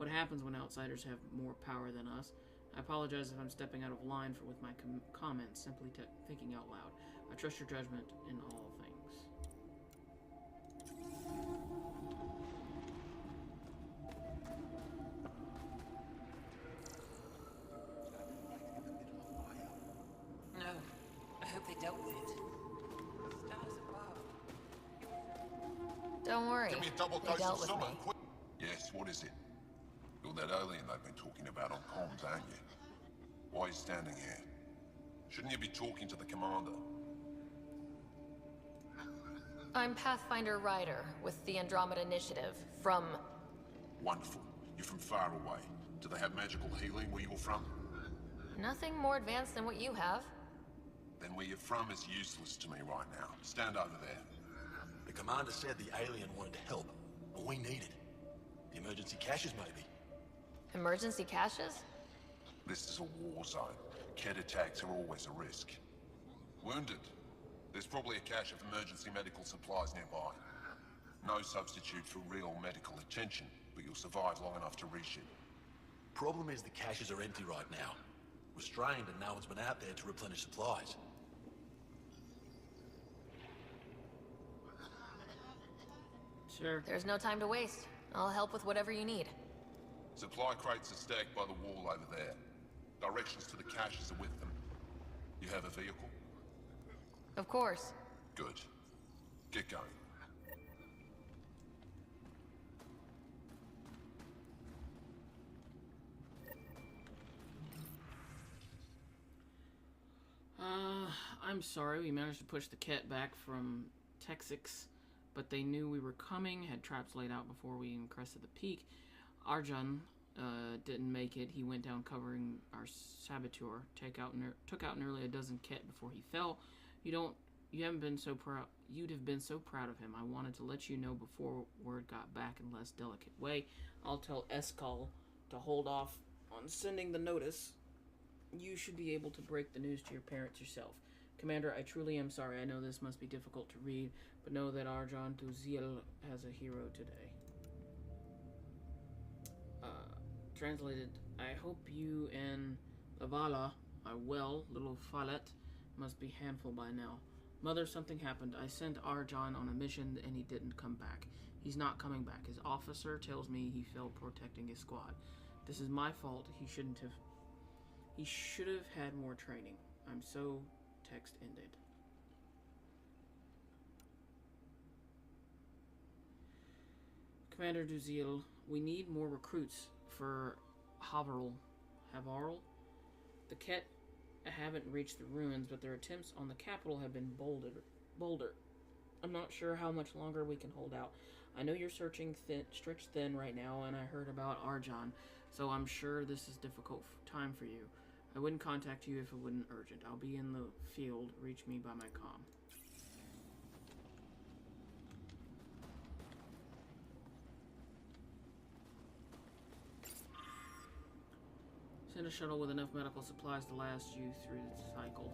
what happens when outsiders have more power than us. I apologize if I'm stepping out of line with my comments, simply thinking out loud. I trust your judgment in all things. No, I hope they dealt with it. Stars above. Don't worry. Give me a double They dose dealt of with summer, me. quick. Yes, what is it? You're that alien they've been talking about on comms, aren't you? Why are you standing here? Shouldn't you be talking to the commander? I'm Pathfinder Ryder with the Andromeda Initiative from... Wonderful. You're from far away. Do they have magical healing where you're from? Nothing more advanced than what you have. Then where you're from is useless to me right now. Stand over there. The commander said the alien wanted to help, and we need it. The emergency caches, maybe. Emergency caches? This is a war zone. Ket attacks are always a risk. Wounded. There's probably a cache of emergency medical supplies nearby. No substitute for real medical attention, but you'll survive long enough to reship. Problem is the caches are empty right now. We're strained and no one's been out there to replenish supplies. Sure. There's no time to waste. I'll help with whatever you need. Supply crates are stacked by the wall over there. Directions to the caches are with them. You have a vehicle? Of course. Good. Get going. I'm sorry, we managed to push the Ket back from Texas, but they knew we were coming, had traps laid out before we even crested the peak. Arjun didn't make it. He went down covering our saboteur, took out nearly a dozen Ket before he fell. You'd have been so proud of him. I wanted to let you know before word got back in a less delicate way. I'll tell Eskal to hold off on sending the notice. You should be able to break the news to your parents yourself. Commander, I truly am sorry. I know this must be difficult to read, but know that Arjan Tuziel has a hero today. Translated, I hope you and Lavala are well. Little Follett must be handful by now. Mother, something happened. I sent Arjan on a mission and he didn't come back. He's not coming back. His officer tells me he fell protecting his squad. This is my fault. He should have had more training. I'm so... Text ended. Commander Duziel, we need more recruits for Hobble. Havarl? The Ket haven't reached the ruins, but their attempts on the capital have been bolder. I'm not sure how much longer we can hold out. I know you're stretched thin right now, and I heard about Arjan, so I'm sure this is a difficult time for you. I wouldn't contact you if it wasn't urgent. I'll be in the field. Reach me by my comm. Send a shuttle with enough medical supplies to last you through the cycle.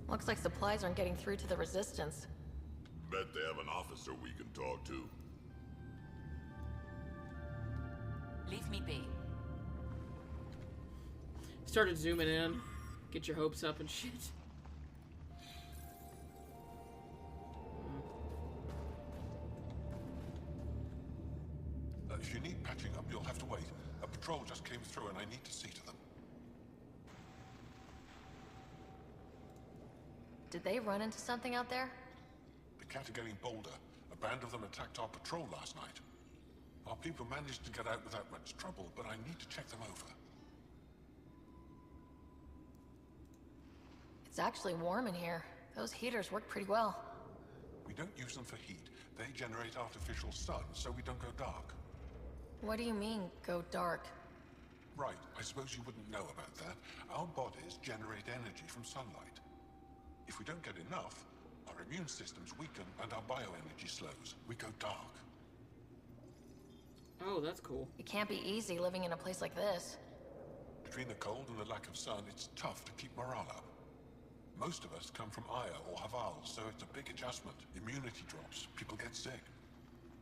Looks like supplies aren't getting through to the Resistance. Bet they have an officer we can talk to. Leave me be. Started zooming in. Get your hopes up and shit. If you need patching up, you'll have to wait. A patrol just came through and I need to see to them. Did they run into something out there? The Cat are getting bolder. A band of them attacked our patrol last night. Our people managed to get out without much trouble, but I need to check them over. It's actually warm in here. Those heaters work pretty well. We don't use them for heat. They generate artificial sun, so we don't go dark. What do you mean, go dark? Right, I suppose you wouldn't know about that. Our bodies generate energy from sunlight. If we don't get enough, our immune systems weaken and our bioenergy slows. We go dark. Oh, that's cool. It can't be easy living in a place like this. Between the cold and the lack of sun, it's tough to keep morale up. Most of us come from Aya or Haval, so it's a big adjustment. Immunity drops, people get sick.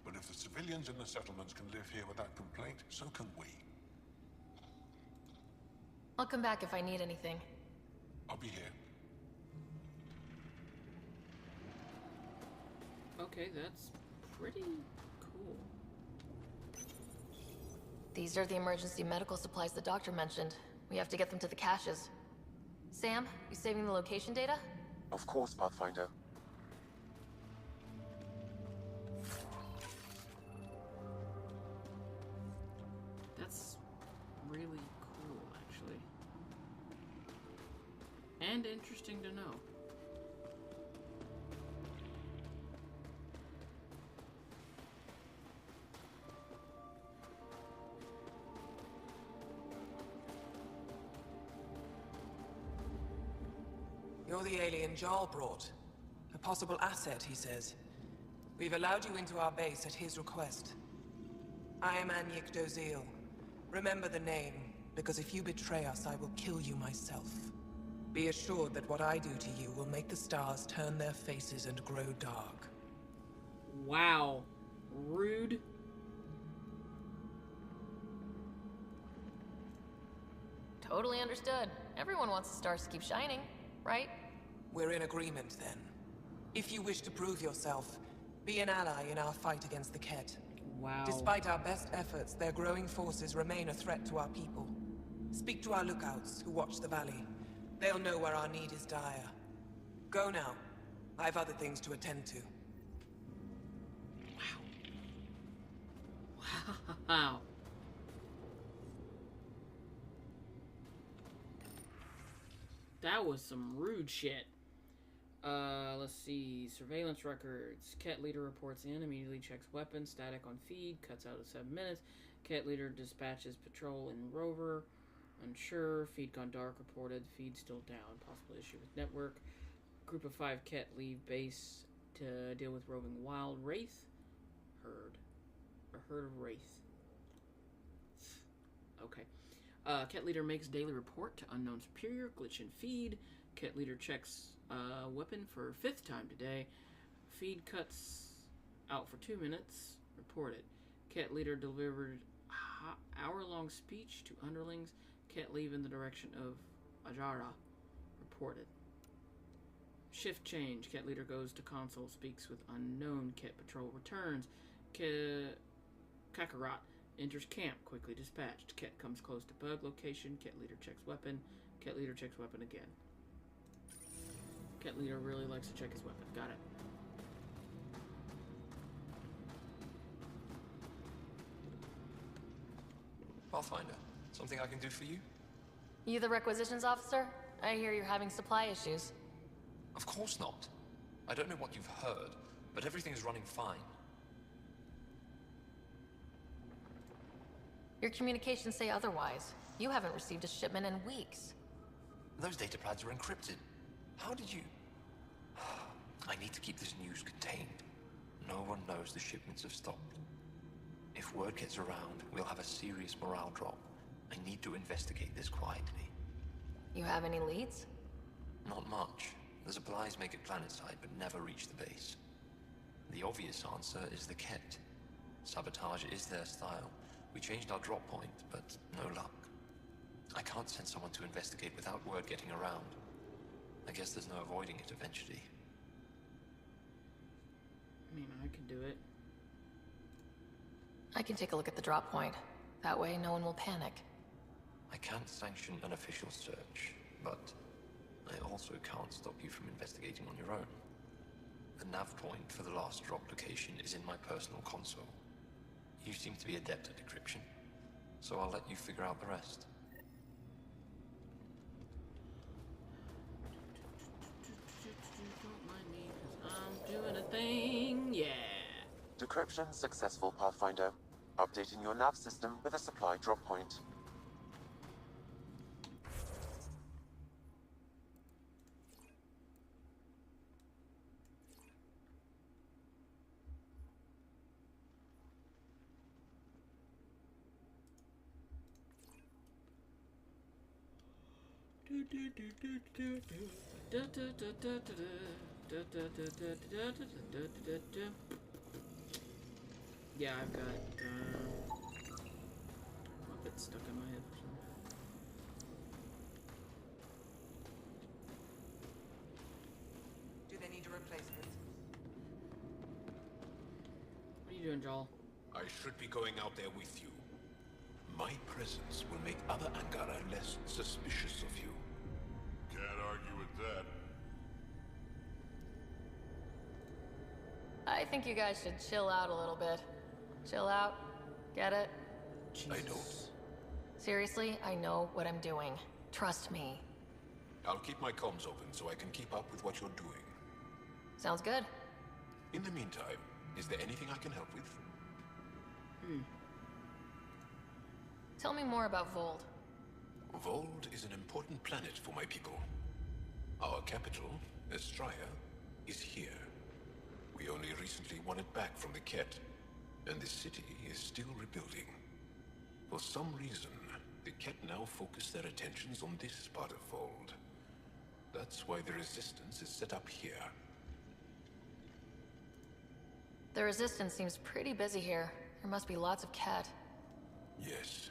But if the civilians in the settlements can live here without complaint, so can we. I'll come back if I need anything. I'll be here. Okay, that's pretty cool. These are the emergency medical supplies the doctor mentioned. We have to get them to the caches. Sam, you saving the location data? Of course, Pathfinder. That's really cool, actually. And interesting to know. You're the alien Jarl brought. A possible asset, he says. We've allowed you into our base at his request. I am Anyik Dozil. Remember the name, because if you betray us, I will kill you myself. Be assured that what I do to you will make the stars turn their faces and grow dark. Wow. Rude. Totally understood. Everyone wants the stars to keep shining, right? We're in agreement, then. If you wish to prove yourself, be an ally in our fight against the Ket. Wow. Despite our best efforts, their growing forces remain a threat to our people. Speak to our lookouts, who watch the valley. They'll know where our need is dire. Go now. I have other things to attend to. Wow. That was some rude shit. Let's see. Surveillance records. Ket leader reports in, immediately checks weapon, static on feed, cuts out at 7 minutes. Ket leader dispatches patrol in rover. Unsure. Feed gone dark reported. Feed still down. Possible issue with network. Group of 5 Ket leave base to deal with roving wild. Wraith? Herd. A herd of wraith. Okay. Ket leader makes daily report to unknown superior. Glitch in feed. Ket leader checks weapon for 5th time today. Feed cuts out for 2 minutes. Reported. Ket leader delivered hour-long speech to underlings. Ket leave in the direction of Ajara. Reported. Shift change. Ket leader goes to console. Speaks with unknown. Ket patrol returns. Kakarot enters camp. Quickly dispatched. Ket comes close to bug location. Ket leader checks weapon. Ket leader checks weapon again. Ket leader really likes to check his weapon. Got it. Pathfinder, something I can do for you? You the requisitions officer? I hear you're having supply issues. Of course not. I don't know what you've heard, but everything's running fine. Your communications say otherwise. You haven't received a shipment in weeks. Those data pads are encrypted. How did you... I need to keep this news contained. No one knows the shipments have stopped. If word gets around, we'll have a serious morale drop. I need to investigate this quietly. You have any leads? Not much. The supplies make it planetside, but never reach the base. The obvious answer is the Ket. Sabotage is their style. We changed our drop point, but no luck. I can't send someone to investigate without word getting around. I guess there's no avoiding it eventually. I mean, I can do it. I can take a look at the drop point. That way, no one will panic. I can't sanction an official search, but I also can't stop you from investigating on your own. The nav point for the last drop location is in my personal console. You seem to be adept at decryption, so I'll let you figure out the rest. Don't mind me, 'cause I'm doing a thing, yeah. Decryption successful, Pathfinder. Updating your nav system with a supply drop point. Yeah, I've got a bit stuck in my head for some reason. Do they need a replacement? What are you doing, Joel? I should be going out there with you. My presence will make other Angara less suspicious of you. Can't argue with that. I think you guys should chill out a little bit. Chill out. Get it? Jesus. I don't. Seriously, I know what I'm doing. Trust me. I'll keep my comms open so I can keep up with what you're doing. Sounds good. In the meantime, is there anything I can help with? Tell me more about Vold. Vold is an important planet for my people. Our capital, Estraya, is here. We only recently won it back from the Ket, and the city is still rebuilding. For some reason, the Ket now focus their attentions on this part of Vold. That's why the Resistance is set up here. The Resistance seems pretty busy here. There must be lots of Ket. Yes.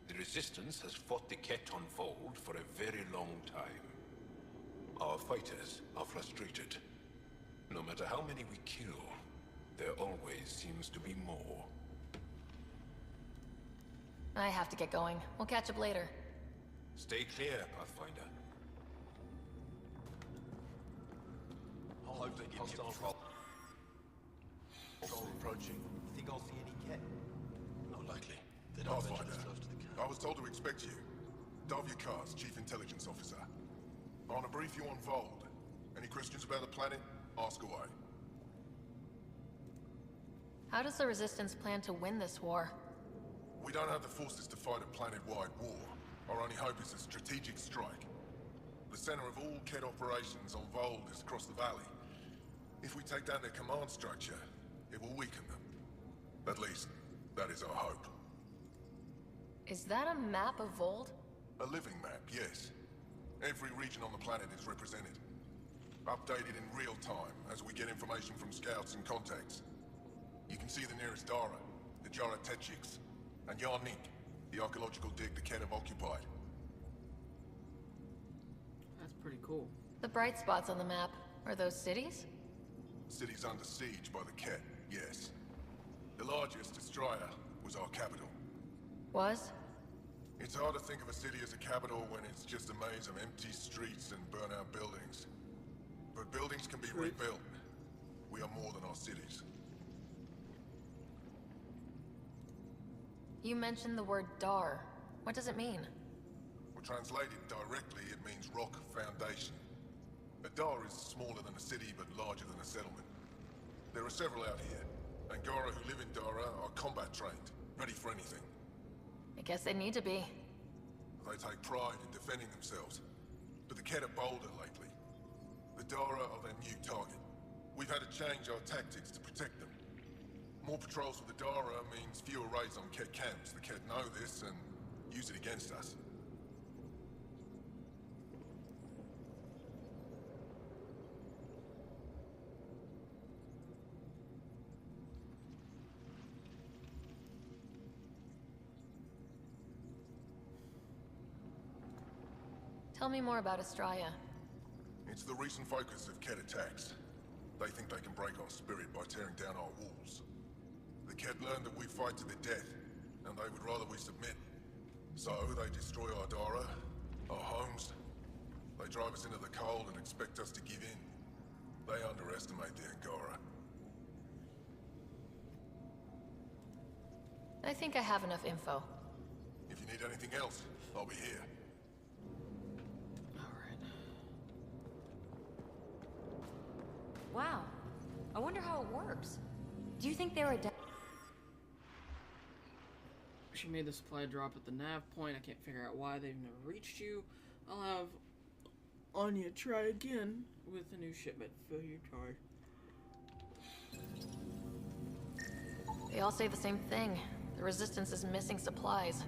The Resistance has fought the Ket on Vold for a very long time. Our fighters are frustrated. No matter how many we kill, there always seems to be more. I have to get going. We'll catch up later. Stay clear, Pathfinder. Hostile Hostile approaching. Think I'll see any Ket? Not likely. They're not venturing Pathfinder, as close to the camp. I was told to expect you. Davia Kars, Chief Intelligence Officer. I want to brief you on Vold. Any questions about the planet? Ask away. How does the Resistance plan to win this war? We don't have the forces to fight a planet-wide war. Our only hope is a strategic strike. The center of all Ket operations on Vold is across the valley. If we take down their command structure, it will weaken them. At least, that is our hope. Is that a map of Vold? A living map, yes. Every region on the planet is represented. Updated in real time as we get information from scouts and contacts. You can see the nearest Dara, the Jara Techiks, and Yarnik, the archaeological dig the Ket have occupied. That's pretty cool. The bright spots on the map, are those cities? Cities under siege by the Ket, yes. The largest, Estraya, was our capital. Was? It's hard to think of a city as a capital when it's just a maze of empty streets and burnt-out buildings. But buildings can be rebuilt. We are more than our cities. You mentioned the word Dar. What does it mean? Well, translated directly, it means rock foundation. A Dar is smaller than a city, but larger than a settlement. There are several out here. Angara who live in Dara are combat trained, ready for anything. I guess they need to be. They take pride in defending themselves. But the Ket are bolder lately. The Dara are their new target. We've had to change our tactics to protect them. More patrols with the Dara means fewer raids on Ket camps. The Ket know this and use it against us. Tell me more about Estraya. It's the recent focus of Ket attacks. They think they can break our spirit by tearing down our walls. The Ket learned that we fight to the death, and they would rather we submit. So they destroy our Dara, our homes. They drive us into the cold and expect us to give in. They underestimate the Angara. I think I have enough info. If you need anything else, I'll be here. Alright. Wow. I wonder how it works. Do you think they were She made the supply drop at the nav point. I can't figure out why they've never reached you. I'll have Anya try again with a new shipment. Fill your card. They all say the same thing. The Resistance is missing supplies.